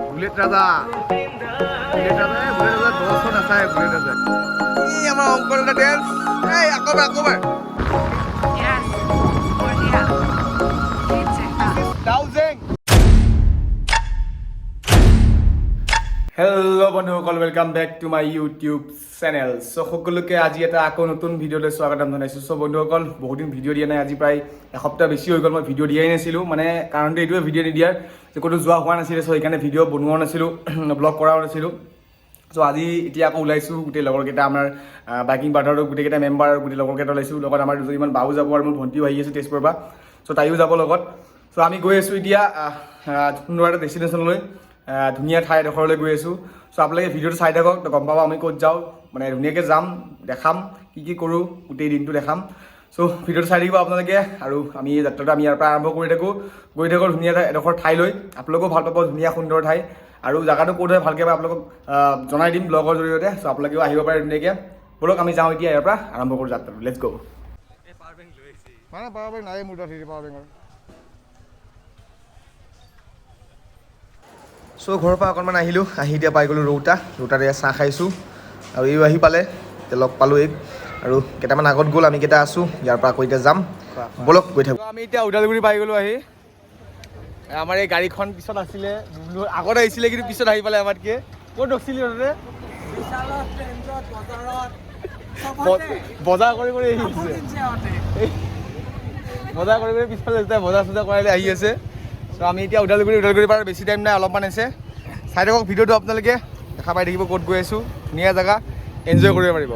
Bullet ৰাজা দৰ্শন আছে bullet ৰাজা আমাৰ অঙ্কৰ ড্যান্স এই আকবাৰ Yes. Bordia. ডাউজিং হেল্ল' বন্ধুসকল welcome back to my YouTube channel so' সকলোকে আজি এটা আকৌ নতুন ভিডিঅ'লৈ স্বাগতম জনাইছোঁ চ' বন্ধুসকল বহুত দিন ভিডিঅ' দিয়া নাই আজি প্ৰায় এসপ্তাহ বেছি হৈ গ'ল মই ভিডিঅ' দিয়াই নাছিলোঁ মানে কাৰণটো এইটোৱে ভিডিঅ' নিদিয়াৰ যে ক'তো যোৱা হোৱা নাছিলে চ' সেইকাৰণে ভিডিঅ' বনোৱাও নাছিলোঁ ব্লগ কৰাও নাছিলোঁ চ' আজি এতিয়া আকৌ ওলাইছোঁ গোটেই লগৰকেইটা আমাৰ বাইকিং পাৰ্টনাৰৰ গোটেইকেইটা মেম্বাৰ গোটেই লগৰকেইটা ওলাইছোঁ লগত আমাৰ দুজনীমান বাও যাব আৰু মোৰ ভণ্টিও আহি আছে তেজপুৰৰ পৰা চ' তাইও যাব লগত চ' আমি গৈ আছোঁ এতিয়া সুন্দৰ এটা ডেষ্টিনেশ্যনলৈ ধুনীয়া ঠাই এডোখৰলৈ গৈ আছোঁ চ' আপোনালোকে ভিডিঅ'টো চাই থাকক তো গম পাব আমি ক'ত যাওঁ মানে ধুনীয়াকৈ যাম দেখাম কি কৰোঁ গোটেই দিনটো দেখাম চ' ভিডিঅ'টো চাই থাকিব আপোনালোকে আৰু আমি এই যাত্ৰাটো আমি ইয়াৰ পৰা আৰম্ভ কৰি থাকোঁ গৈ থাকোঁ ধুনীয়া এডোখৰ ঠাইলৈ আপোনালোকেও ভাল পাব ধুনীয়া সুন্দৰ ঠাই আৰু জেগাটো ক'ত হয় ভালকৈ আপোনালোকক জনাই দিম ব্লগৰ জৰিয়তে চ' আপোনালোকেও আহিব পাৰে ধুনীয়াকৈ ব'লক আমি যাওঁ এতিয়া ইয়াৰ পৰা আৰম্ভ কৰোঁ যাত্ৰাটো লেটছ গো মানে পাৱাৰ বেংক নাই মোৰ তাত পাৱাৰ বেংকৰ চ' ঘৰৰ পৰা অকণমান আহিলোঁ আহি এতিয়া পাই গ'লোঁ ৰৌতাতে চাহ খাইছোঁ আৰু এইও আহি পালে এতিয়া লগ পালোঁ এইক আৰু কেইটামান আগত গ'ল আমি কেইটা আছোঁ ইয়াৰ পৰা আকৌ এতিয়া যাম ব'লক গৈ থাকোঁ আমি এতিয়া ওদালগুৰি পাই গ'লোঁ আহি আমাৰ এই গাড়ীখন পিছত আছিলে আগত আহিছিলে কিন্তু পিছত আহি পালে আমাতকৈ ক'ত ৰখিছিলি তাতে বজাৰ কৰি আহিছে বজাৰ কৰি পিছফালে যেতিয়া বজাৰ চজাৰ কৰাইলৈ আহি আছে চ' আমি এতিয়া ওদালগুৰি পৰা বেছি টাইম নাই অলপমান আছে চাই থাকক ভিডিঅ'টো আপোনালোকে দেখা পাই থাকিব ক'ত গৈ আছোঁ ধুনীয়া জেগা এনজয় কৰিব পাৰিব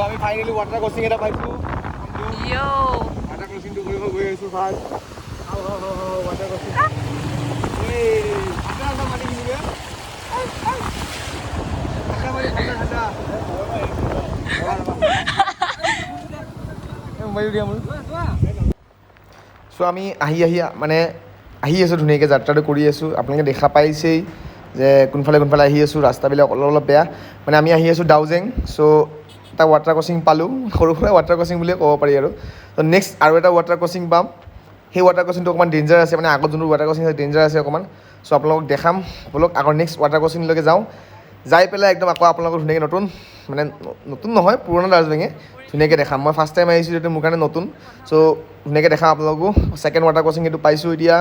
আমি ফাইনেলি ৱাটাৰ ক্ৰচিং এটা পাইছোঁ ৱাটাৰ ক্ৰচিংটো কৰিব গৈ আছোঁ ফাৰ্ষ্ট ৱাটাৰ ক্ৰচিং চ' আমি আহি আছোঁ ধুনীয়াকৈ যাত্ৰাটো কৰি আছোঁ আপোনালোকে দেখা পাইছেই যে কোনফালে আহি আছোঁ ৰাস্তাবিলাক অলপ বেয়া মানে আমি আহি আছোঁ ডাউজেং চ' এটা ৱাটাৰ ক্ৰচিং পালোঁ সৰু সুৰা ৱাটাৰ ক্ৰচিং বুলিয়ে ক'ব পাৰি আৰু ত' নেক্সট আৰু এটা ৱাটাৰ ক্ৰচিং পাম সেই ৱাটাৰ ক্ৰচিংটো অকণমান ডেঞ্জাৰ আছে মানে আগত যোনটো ৱাটাৰ ক্ৰচিং আছে ডেঞ্জাৰ আছে অকণমান চ' আপোনালোকক দেখাম ব'লক আকৌ নেক্সট ৱাটাৰ ক্ৰচিংলৈকে যাওঁ যাই পেলাই একদম আকৌ আপোনালোকক ধুনীয়াকৈ নতুন নহয় পুৰণা দাৰ্জিলিঙে ধুনীয়াকৈ দেখাম মই ফাৰ্ষ্ট টাইম আহিছোঁ যিহেতু মোৰ কাৰণে নতুন চ' ধুনীয়াকৈ দেখাম আপোনালোকো ছেকেণ্ড ৱাটাৰ ক্ৰচিং এইটো পাইছোঁ এতিয়া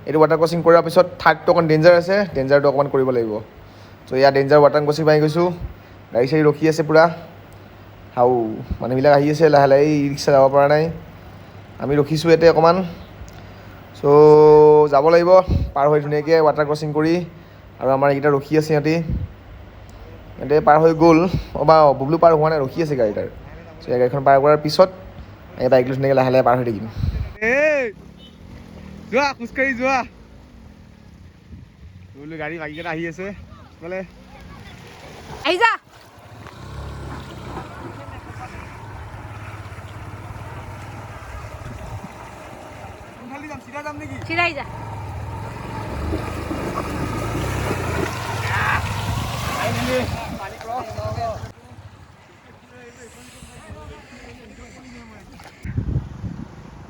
এইটো ৱাটাৰ ক্ৰচিং কৰাৰ পিছত থাৰ্ডটো অকণ ডেঞ্জাৰ আছে ডেঞ্জাৰটো অকণমান কৰিব লাগিব চ' ইয়াত ডেঞ্জাৰ ৱাটাৰ ক্ৰচিং পাই গৈছোঁ গাড়ী চাড়ী ৰখি আছে পূৰা হাও মানুহবিলাক আহি আছে লাহে লাহে ই ৰিক্সা যাব পৰা নাই আমি ৰখিছোঁ ইয়াতে অকণমান চ' যাব লাগিব পাৰ হৈ ধুনীয়াকৈ ৱাটাৰ ক্ৰচিং কৰি আৰু আমাৰ এইকেইটা ৰখি আছে ইয়াতে পাৰ হৈ গ'ল বুবলু পাৰ হোৱা নাই ৰখি আছে গাড়ীটাৰ চ' এই গাড়ীখন পাৰ কৰাৰ পিছত এই বাইক লৈ ধুনীয়াকৈ লাহে লাহে পাৰ হৈ থাকিম যোৱা খোজকাঢ়ি যোৱা বুবলু গাড়ী বাকীকেইটা আহি আছে বোলে আহি যা চিধাই যা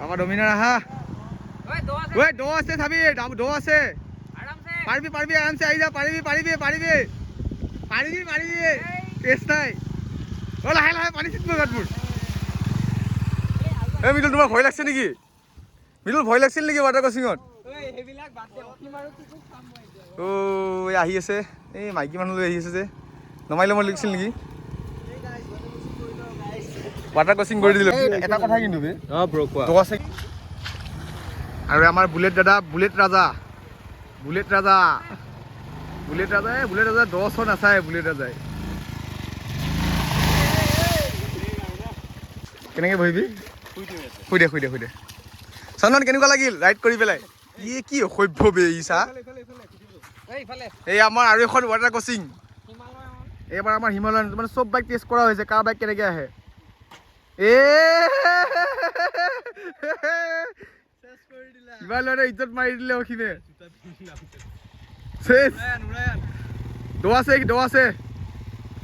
আমাৰ ডমিনাৰ আহা দ আছে চাবি দ আছে পাৰিবি আৰামছে আহি যা পাৰিবি কেছ নাই লাহে লাহে পানী চিটব গাঁতবোৰ এই মিদুল তোমাৰ ভয় লাগছে নেকি ভয় লাগছিল নেকি ৱাটাৰ ক্ৰচিঙত আহি আছে এই মাইকী মানুহ লৈ আহি আছে যে নমাই ল'ব লাগিছিল নেকি ৱাটাৰ ক্ৰচিং কৰি দিলোঁ এটা কথা কিন্তু অঁ ব্ৰ কোৱা দ আছে আৰু আমাৰ বুলেট দাদা বুলেট ৰাজা বুলেট ৰাজা দ চৰ নাচায় বুলেট ৰাজাই কেনেকৈ বহিবি শুই দে চন্দন কেনেকুৱা লাগিল ৰাইড কৰি পেলাই ই কি অসভ্য বে ই চা এই আমাৰ আৰু এখন ৱাটাৰ ক্ৰচিং এইবাৰ আমাৰ হিমালয়ান মানে চব বাইক টেষ্ট কৰা হৈছে কাৰ বাইক কেনেকৈ আহে ইমান ল'ৰাই ইজ্জত মাৰি দিলে অসীমে দ আছে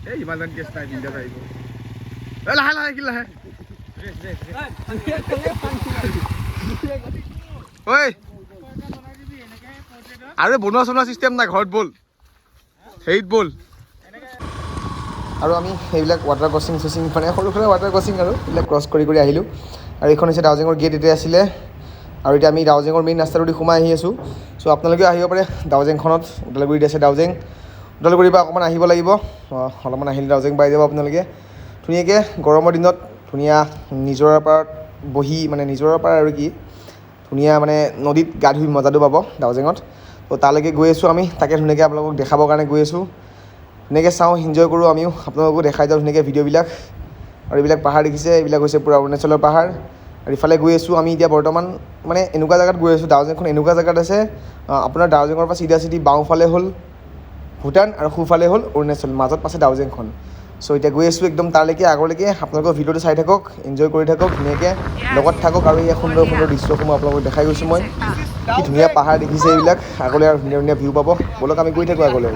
এই হিমালয়ান কেছ নাই বিন্দাছ আহিব লাহে কি লাহে ঐ আৰু বনোৱা চনোৱা চিষ্টেম নাই ঘৰত ব'ল হেৰিত ব'ল আৰু আমি সেইবিলাক ৱাটাৰ ক্ৰচিং চচিং মানে সৰু সুৰা ৱাটাৰ ক্ৰচিং আৰু এইবিলাক ক্ৰছ কৰি আহিলোঁ আৰু এইখন হৈছে ডাউজেঙৰ গেট এতিয়া আছিলে আৰু এতিয়া আমি ডাউজেঙৰ মেইন ৰাস্তাটোদি সোমাই আহি আছোঁ চ' আপোনালোকেও আহিব পাৰে ডাউজেংখনত ওদালগুৰিত আছে ডাউজেং ওদালগুৰিৰ পৰা অকণমান আহিব লাগিব অলপমান আহিলে ডাউজেং পাই যাব আপোনালোকে ধুনীয়াকৈ গৰমৰ দিনত ধুনীয়া নিজৰাৰ পাৰত বহি মানে নিজৰাৰ পাৰ আৰু কি ধুনীয়া মানে নদীত গা ধুই মজাটো পাব ডাউজেঙত ত' তালৈকে গৈ আছোঁ আমি তাকে ধুনীয়াকৈ আপোনালোকক দেখাবৰ কাৰণে গৈ আছোঁ ধুনীয়াকৈ চাওঁ এনজয় কৰোঁ আমিও আপোনালোককো দেখাই যাওঁ ধুনীয়াকৈ ভিডিঅ'বিলাক আৰু এইবিলাক পাহাৰ দেখিছে এইবিলাক হৈছে পূৰা অৰুণাচলৰ পাহাৰ আৰু ইফালে গৈ আছোঁ আমি এতিয়া বৰ্তমান মানে এনেকুৱা জেগাত গৈ আছোঁ ডাউজেংখন এনেকুৱা জেগাত আছে আপোনাৰ ডাউজেঙৰ পৰা চিধা বাওঁফালে হ'ল ভূটান আৰু সোঁফালে হ'ল অৰুণাচল মাজত আছে ডাউজেংখন চ' এতিয়া গৈ আছোঁ একদম তালৈকে আগলৈকে আপোনালোকৰ ভিডিঅ'টো চাই থাকক এনজয় কৰি থাকক ধুনীয়াকৈ লগত থাকক আৰু এই সুন্দৰ দৃশ্যসমূহ আপোনালোকক দেখাই গৈছোঁ মই কি ধুনীয়া পাহাৰ দেখিছে এইবিলাক আগলৈ আৰু ধুনীয়া ভিউ পাব ব'লক আমি গৈ থাকোঁ আগলৈ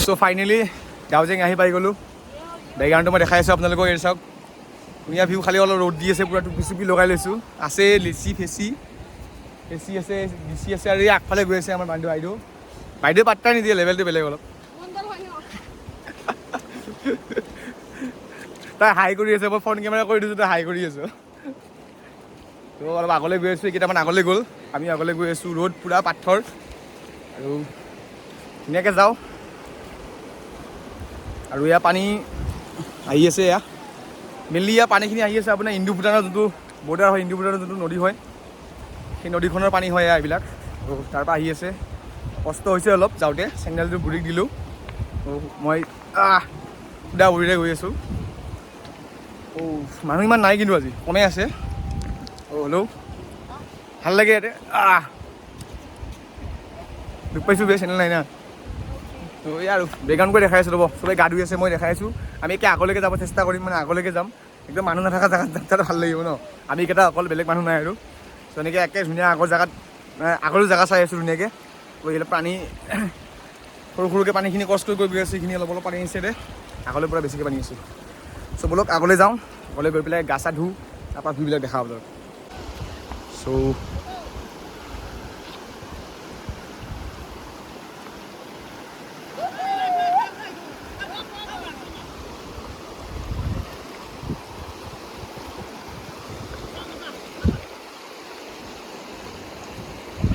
চ' ফাইনেলি ডাউজেং আহি পাই গ'লোঁ বেকগ্ৰাউণ্ডটো মই দেখাই আছোঁ আপোনালোকক এই চাওক ধুনীয়া ভিউ খালি অলপ ৰ'দ দি আছে পূৰা টুপি চুপি লগাই লৈছোঁ আছে লিচি ফেচি আছে লিচি আছে আৰু এই আগফালে গৈ আছে আমাৰ বাইদেউ পাত্তা নিদিয়ে লেভেলটো বেলেগ অলপ তাই হাই কৰি আছে মই ফ্ৰণ্ট কেমেৰা কৰি দিছোঁ তাই হাই কৰি আছোঁ ত' অলপ আগলৈ গৈ আছোঁ এইকেইটামান আগলৈ গ'ল আমি আগলৈ গৈ আছোঁ ৰ'দ পূৰা পাথৰ আৰু ধুনীয়াকৈ যাওঁ আৰু ইয়াৰ পানী আহি আছে এয়া মেইনলি ইয়াৰ পানীখিনি আহি আছে আপোনাৰ ইণ্ডো ভূটানৰ যোনটো বৰ্ডাৰ হয় ইণ্ডো ভূটানৰ যোনটো নদী হয় সেই নদীখনৰ পানী হয় এইবিলাক আৰু তাৰপৰা আহি আছে কষ্ট হৈছে অলপ যাওঁতে চেণ্ডেলটো বুৰিক দিলোঁ মই সুদা ভৰিৰে গৈ আছোঁ মানুহ ইমান নাই কিন্তু আজি কমেই আছে হ'লেও ভাল লাগে ইয়াতে দুখ পাইছোঁ বেয়া চেনেল নাই না তো এই আৰু বেকগ্ৰাউণ্ড কৰি দেখাই আছোঁ ৰ'ব চবেই গা ধুই আছে মই দেখাই আছোঁ আমি একে আগলৈকে যাব চেষ্টা কৰিম মানে আগলৈকে যাম একদম মানুহ নাথাকা জেগাত যাত্ৰাটো ভাল লাগিব ন আমি এইকেইটা অকল বেলেগ মানুহ নাই আৰু ত' এনেকৈ একে ধুনীয়া আগৰ জেগাত আগলৈ জেগা চাই আছোঁ ধুনীয়াকৈ ত' এইবিলাক পানী সৰুকৈ পানীখিনি কষ্ট কৰি গৈ আছোঁ সেইখিনি অলপ পানী আহিছে দে আগলৈ পৰা বেছিকৈ পানী আছোঁ চ' ব'লক আগলৈ যাওঁ আগলৈ গৈ পেলাই গা চা ধুওঁ তাৰপৰা ভিউবিলাক দেখা পাব চ'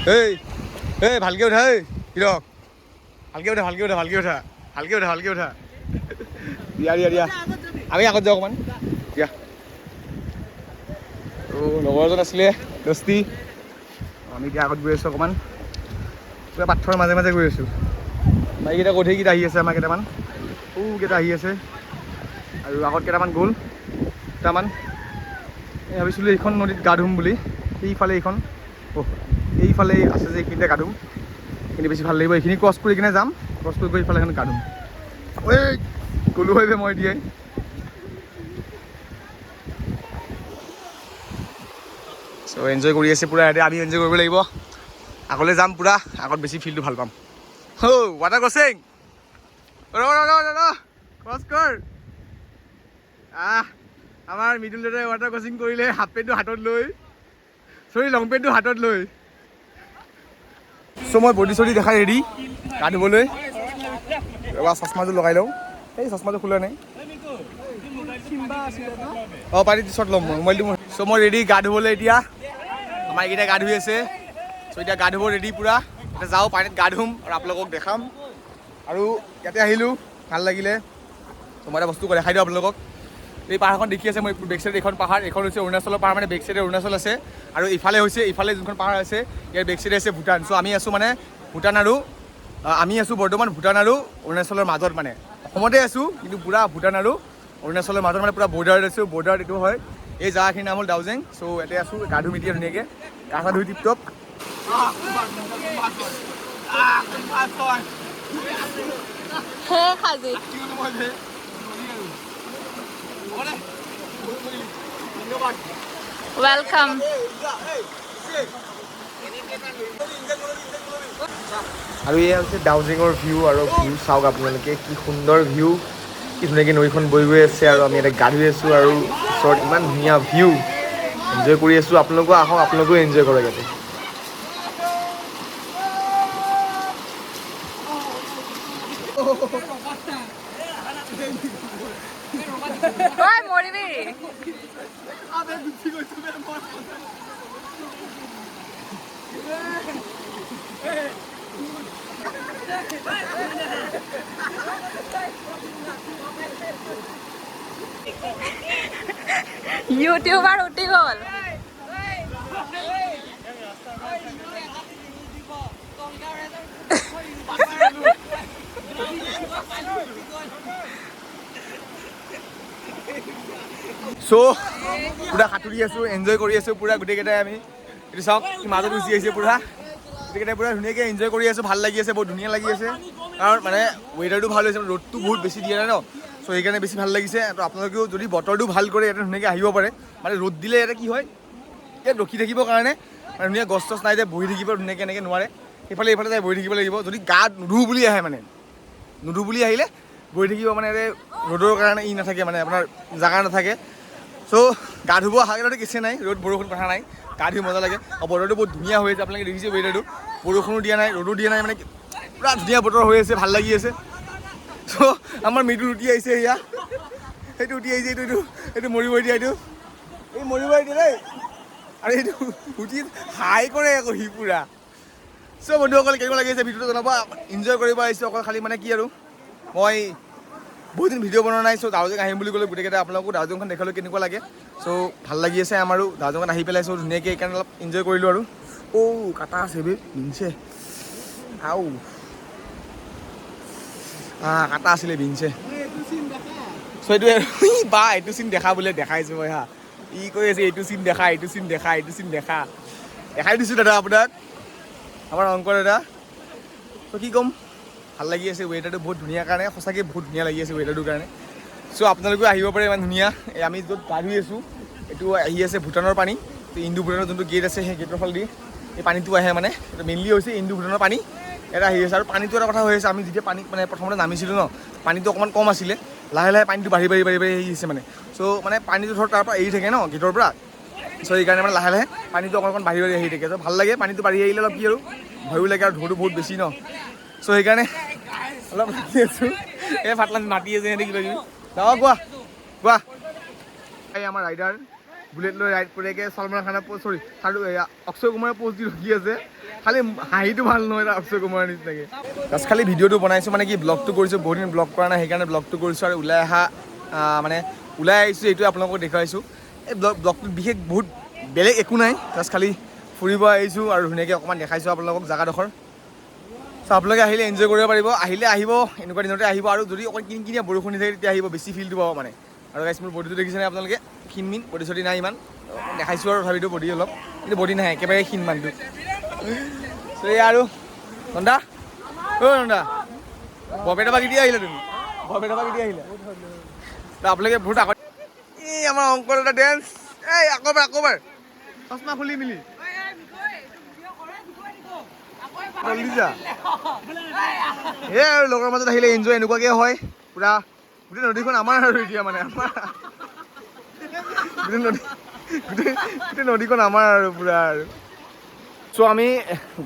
এই ভালকৈ উঠা এই হিৰক ভালকৈ উঠা দিয়া আমি আগত যাওঁ অকণমান দিয়া ত' লগৰ এজন আছিলে দস্তি আমি এতিয়া আগত গৈ আছোঁ অকণমান পূৰা পাথৰৰ মাজে মাজে গৈ আছোঁ বাইকেইটা কঠীকেইটা আহি আছে আমাৰ কেইটামান কেইটা আহি আছে আৰু আগত কেইটামান গ'ল দুটামান এই ভাবিছিলোঁ এইখন নদীত গা ধুম বুলি সেইফালে এইখন এইফালে আছে যে এইখিনিতে গা ধুম এইখিনি বেছি ভাল লাগিব এইখিনি ক্ৰছ কৰি কিনে যাম ক্ৰছ কৰি এইফালে এখন গা ধুম গ'লো হয় মই এতিয়াই চ' এনজয় কৰি আছে পূৰা ইয়াতে আমি এনজয় কৰিব লাগিব আগলৈ যাম পূৰা আগত বেছি ফিল্ডটো ভাল পাম ৱাটাৰ ক্ৰচিং ক্ৰছ কৰ আমাৰ মিডল দাদাই ৱাটাৰ ক্ৰচিং কৰিলে হাফ পেণ্টটো হাতত লৈ লং পেণ্টটো হাতত লৈ চ' মই বডি চডি দেখাই ৰেডি গা ধুবলৈ এবাৰ চশমাযোৰ লগাই লওঁ এই চশমাযোৰ খোলা নাই পাৰি টিচাৰ্ট ল'ম মোবাইলটো মোৰ চ' মই ৰেডি গা ধুবলৈ এতিয়া আমাৰ এইকেইটাই গা ধুই আছে চ' এতিয়া গা ধুব ৰেডি পূৰা এতিয়া যাওঁ পানীত গা ধুম আৰু আপোনালোকক দেখাম আৰু ইয়াতে আহিলোঁ ভাল লাগিলে ত' মই এটা বস্তু দেখাই দিওঁ আপোনালোকক এই পাহাৰখন দেখি আছে মই বেক চাইডে এইখন পাহাৰ এইখন হৈছে অৰুণাচলৰ পাহাৰ মানে বেক চাইডে অৰুণাচল আছে আৰু ইফালে যোনখন পাহাৰ আছে ইয়াৰ বেক চাইডে আছে ভূটান চ' আমি আছোঁ মানে ভূটান আৰু আমি আছোঁ বৰ্তমান ভূটান আৰু অৰুণাচলৰ মাজত মানে অসমতে আছোঁ কিন্তু পূৰা ভূটান আৰু অৰুণাচলৰ মাজত মানে পূৰা বৰ্ডাৰত আছোঁ বৰ্ডাৰত এইটো হয় এই জেগাখিনিৰ নাম হ'ল ডাউজেং চ' ইয়াতে আছোঁ গা ধুম এতিয়া ধুনীয়াকৈ গা চা ধুই টিপটপ Welcome. আৰু এয়া হৈছে ডাউজিঙৰ ভিউ আৰু ভিউ চাওক আপোনালোকে কি সুন্দৰ ভিউ কি ধুনীয়াকৈ নৈখন বৈ গৈ আছে আৰু আমি ইয়াতে গা ধুই আছোঁ আৰু ওচৰত ইমান ধুনীয়া ভিউ এনজয় কৰি আছোঁ আপোনালোকো আহক আপোনালোকেও এনজয় কৰক ইয়াতে Oi, moribi. YouTuber উঠি গ'ল চ' পূৰা সাঁতুৰি আছোঁ এনজয় কৰি আছোঁ পূৰা গোটেইকেইটাই আমি এইটো চাওক মাজত গুচি আহিছে পূৰা গোটেইকেইটাই পূৰা ধুনীয়াকৈ এনজয় কৰি আছোঁ ভাল লাগি আছে বহুত ধুনীয়া লাগি আছে কাৰণ মানে ৱেডাৰটো ভাল হৈছে ৰ'দটো বহুত বেছি দিয়া নাই ন চ' সেইকাৰণে বেছি ভাল লাগিছে তো আপোনালোকেও যদি বতৰটো ভাল কৰে ইয়াতে ধুনীয়াকৈ আহিব পাৰে মানে ৰ'দ দিলে ইয়াতে কি হয় ইয়াত ৰখি থাকিবৰ কাৰণে মানে ধুনীয়া গছ চছ নাই যে বহি থাকিব ধুনীয়াকৈ এনেকৈ নোৱাৰে সেইফালে এইফালে যাই বহি থাকিব লাগিব যদি গা নুধু বুলি আহে মানে নুধু বুলি আহিলে বহি থাকিব মানে ৰ'দৰ কাৰণে নাথাকে মানে আপোনাৰ জেগা নাথাকে চ' গা ধুব অহা কেইটাতো কেছে নাই ৰ'দ বৰষুণ কথা নাই গা ধুই মজা লাগে আৰু বতৰটো বহুত ধুনীয়া হৈ আছে আপোনালোকে দেখিছে ৱেডাৰটো বৰষুণো দিয়া নাই ৰ'দো দিয়া নাই মানে পূৰা ধুনীয়া বতৰ হৈ আছে ভাল লাগি আছে চ' আমাৰ মৃদুল উঠি আহিছে এয়া সেইটো উঠি আহিছে এইটো মৰিব এতিয়া এইটো এই মৰিব এতিয়া দেই আৰু এইটো উঠি হাই কৰে আকৌ সি পূৰা চ' বন্ধুসকল কেনেকুৱা লাগি আছে ভিডিঅ'টো জনাব এনজয় কৰিব আহিছোঁ অকল খালি মানে কি আৰু মই বহুত দিন ভিডিঅ' বনোৱা নাই চ' ডাউজেং আহিম বুলি ক'লে গোটেইকেইটা আপোনালোকো ডাউজেংখন দেখালোঁ কেনেকুৱা লাগে চ' ভাল লাগি আছে আমাৰো ডাউজেঙত আহি পেলাই চ' ধুনীয়াকৈ এইকাৰণে অলপ এনজয় কৰিলোঁ আৰু কাটা আছে বে বিঞ্চে আও কাটা আছিলে বিঞ্চে চ' এইটো বা এইটো চিন দেখা বোলে দেখাইছোঁ মই ই কৈ আছে এইটো চিন দেখাই দিছোঁ দাদা আপোনাক আমাৰ অংকৰ দাদা চ' কি ক'ম ভাল লাগি আছে ৱেডাৰটো বহুত ধুনীয়া কাৰণে সঁচাকৈ বহুত ধুনীয়া লাগি আছে ৱেডাৰটোৰ কাৰণে চ' আপোনালোকেও আহিব পাৰে ইমান ধুনীয়া আমি য'ত গা ধুই আছোঁ এইটো আহি আছে ভূটানৰ পানী তো ইণ্ডো ভূটানৰ যোনটো গেট আছে সেই গেটৰ ফালেদি এই পানীটো আহে মানে এইটো মেইনলি হৈছে ইণ্ডো ভূটানৰ পানী এটা আহি আছে আৰু পানীটো এটা কথা হৈ আছে আমি যেতিয়া পানীত মানে প্ৰথমতে নামিছিলোঁ ন পানীটো অকণমান কম আছিলে লাহে লাহে পানীটো বাঢ়ি আহি আছে মানে চ' মানে পানীটো ধৰক তাৰ পৰা এৰি থাকে ন গেটৰ পৰা চ' সেইকাৰণে মানে লাহে লাহে পানীটো অকণ বাঢ়ি আহি থাকে চ' ভাল লাগে পানীটো বাঢ়ি আহিলে অলপ কি আৰু ভয়ো লাগে আৰু ঢৌটো বহুত বেছি ন চ' সেইকাৰণে অলপ মাতি আছোঁ এই ফাটলা মাতি আছে সিহঁতে কিবা কিবি কোৱা এই আমাৰ ৰাইডাৰ বুলেট লৈ ৰাইড কৰিকে সলমান খানৰ অক্ষয় কুমাৰে প'জ দি ৰখি আছে খালি হাঁহিটো ভাল নহয় অক্ষয় কুমাৰৰ নিচিনাকৈ জাষ্ট খালি ভিডিঅ'টো বনাইছোঁ মানে কি ব্লগটো কৰিছোঁ বহুত দিন ব্লগ কৰা নাই সেইকাৰণে ব্লগটো কৰিছোঁ আৰু ওলাই আহিছোঁ এইটোৱে আপোনালোকক দেখুৱাইছোঁ এই ব্লগটোত বিশেষ বহুত বেলেগ একো নাই জাষ্ট খালি ফুৰিব আহিছোঁ আৰু ধুনীয়াকৈ অকণমান দেখাইছোঁ আপোনালোকক জেগাডোখৰ চ' আপোনালোকে আহিলে এনজয় কৰিব পাৰিব আহিব এনেকুৱা দিনতে আহিব আৰু যদি অকণ কিনকিনীয়া বৰষুণ দি থাকে তেতিয়া আহিব বেছি ফিলটো পাব মানে আৰু গাইছ মোৰ বডিটো দেখিছেনে আপোনালোকে ক্ষীণ বডি চডি নাই ইমান দেখাইছোঁ আৰু তথাপিতো বডি অলপ কিন্তু বডি নাই একেবাৰে ক্ষীণ মানুহটো চ' এই আৰু নন্দা নন্দা বৰপেটাৰ পৰা কেতিয়া আহিলে তুমি তো আপোনালোকে বহুত আগত এই আমাৰ অংকৰ এটা ডেন্স এই আকৌ এবাৰ চশমা খুলি মিলি জলদি যা এই আৰু লগৰ মাজত আহিলে এনজয় এনেকুৱাকৈ হয় পূৰা গোটেই নদীখন আমাৰ আৰু এতিয়া মানে আমাৰ গোটেই নদীখন আমাৰ আৰু পূৰা আৰু চ' আমি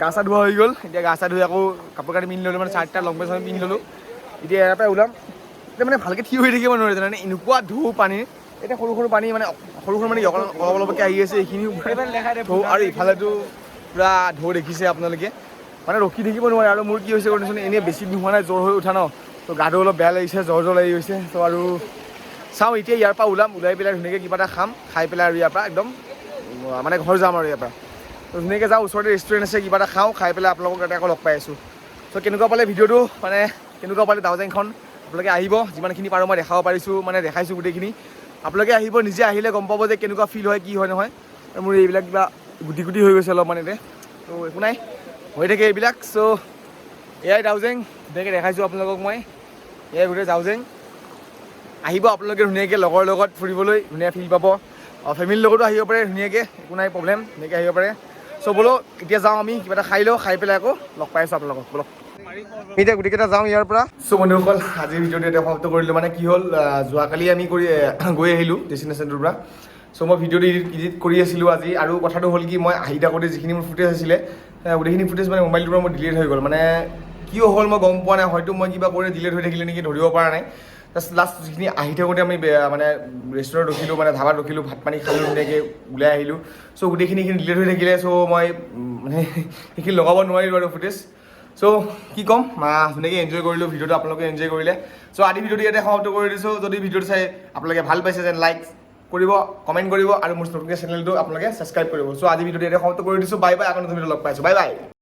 গা চা ধোৱা হৈ গ'ল এতিয়া গা চা ধুই আকৌ কাপোৰ কানি পিন্ধি ল'লোঁ মানে চাৰ্টটা লং পেণ্ট পিন্ধি ল'লোঁ এতিয়া ইয়াৰ পৰাই ওলাম এতিয়া মানে ভালকৈ থিয় হৈ থাকিব নোৱাৰে জানে এনেকুৱা ঢৌ পানী এতিয়া সৰু সৰু পানী মানে সৰু সৰু মানে অলপ অলপকৈ আহি আছে এইখিনি ঢৌ আৰু ইফালেতো পূৰা ঢৌ দেখিছে আপোনালোকে মানে ৰখি থাকিব নোৱাৰে আৰু মোৰ কি হৈছে কণ্ডিশ্যন এনেই বেছি দিন হোৱা নাই জ্বৰ হৈ উঠা ন ত' গাটো অলপ বেয়া লাগিছে জ্বৰ লাগি গৈছে ত' আৰু চাওঁ এতিয়া ইয়াৰ পৰা ওলাই পেলাই ধুনীয়াকৈ কিবা এটা খাম খাই পেলাই আৰু ইয়াৰ পৰা একদম মানে ঘৰ যাম আৰু ইয়াৰ পৰা ত' ধুনীয়াকৈ যাওঁ ওচৰতে ৰেষ্টুৰেণ্ট আছে কিবা এটা খাওঁ খাই পেলাই আপোনালোকক তাতে আকৌ লগ পাই আছোঁ চ' কেনেকুৱা পালে ভিডিঅ'টো মানে কেনেকুৱা পালে দাউজেংখন আপোনালোকে আহিব যিমানখিনি পাৰোঁ মই দেখাব পাৰিছোঁ মানে দেখাইছোঁ গোটেইখিনি আপোনালোকে আহিব নিজে আহিলে গম পাব যে কেনেকুৱা ফিল হয় কি হয় নহয় মোৰ এইবিলাক কিবা গুটি গুটি হৈ গৈছে অলপ মানে ত' একো নাই হৈ থাকে এইবিলাক চ' এয়াই দাউজেং ধুনীয়াকৈ দেখাইছোঁ আপোনালোকক মই এয়াই গোটেই দাউজেং আহিব আপোনালোকে ধুনীয়াকৈ লগৰ লগত ফুৰিবলৈ ধুনীয়া ফিল পাব ফেমিলিৰ লগতো আহিব পাৰে ধুনীয়াকৈ একো নাই প্ৰব্লেম ধুনীয়াকৈ আহিব পাৰে চ' ব'লো এতিয়া যাওঁ আমি কিবা এটা খাই লওঁ খাই পেলাই আকৌ লগ পাই আছোঁ আপোনালোকক ব'লক এতিয়া গোটেইকেইটা যাওঁ ইয়াৰ পৰা চ' বন্ধুসকল আজিৰ ভিডিঅ'টো এতিয়া সমাপ্ত কৰিলোঁ মানে কি হ'ল যোৱাকালি আমি গৈ আহিলোঁ ডেষ্টিনেশ্যনটোৰ পৰা চ' মই ভিডিঅ'টো এডিট কৰি আছিলোঁ আজি আৰু কথাটো হ'ল কি মই আহি থাকোঁতে যিখিনি মোৰ ফুটেজ আছিলে গোটেইখিনি ফুটেজ মানে মোবাইলটোৰ পৰা মোৰ ডিলিট হৈ গ'ল মানে কিয় হ'ল মই গম পোৱা নাই হয়তো মই কিবা কৰি ডিলিট হৈ থাকিলে নেকি ধৰিব পৰা নাই লাষ্ট যিখিনি আহি থাকোঁতে আমি মানে ৰেষ্টুৰেণ্টত ৰখিলোঁ মানে ধাবাত ৰখিলোঁ ভাত পানী খালোঁ ধুনীয়াকৈ ওলাই আহিলোঁ চ' গোটেইখিনি ডিলিট হৈ থাকিলে চ' মই মানে সেইখিনি লগাব নোৱাৰিলোঁ আৰু ফুটেজ চ' কি ক'ম ধুনীয়াকৈ এনজয় কৰিলোঁ ভিডিঅ'টো আপোনালোকে এনজয় কৰিলে চ' আজি ভিডিঅ'টো ইয়াতে সমাপ্ত কৰি দিছোঁ যদি ভিডিঅ'টো চাই আপোনালোকে ভাল পাইছে যেন লাইক কৰিব কমেণ্ট কৰিব আৰু মোৰ নতুনকৈ চেনেলটো আপোনালোকে ছাবস্ক্ৰাইব কৰিব চ' আজি ভিডিঅ'টো ইয়াতে সমাপ্ত কৰি দিছোঁ বাই বাই আকৌ নতুন ভিডিঅ' লগ পাইছোঁ বাই বাই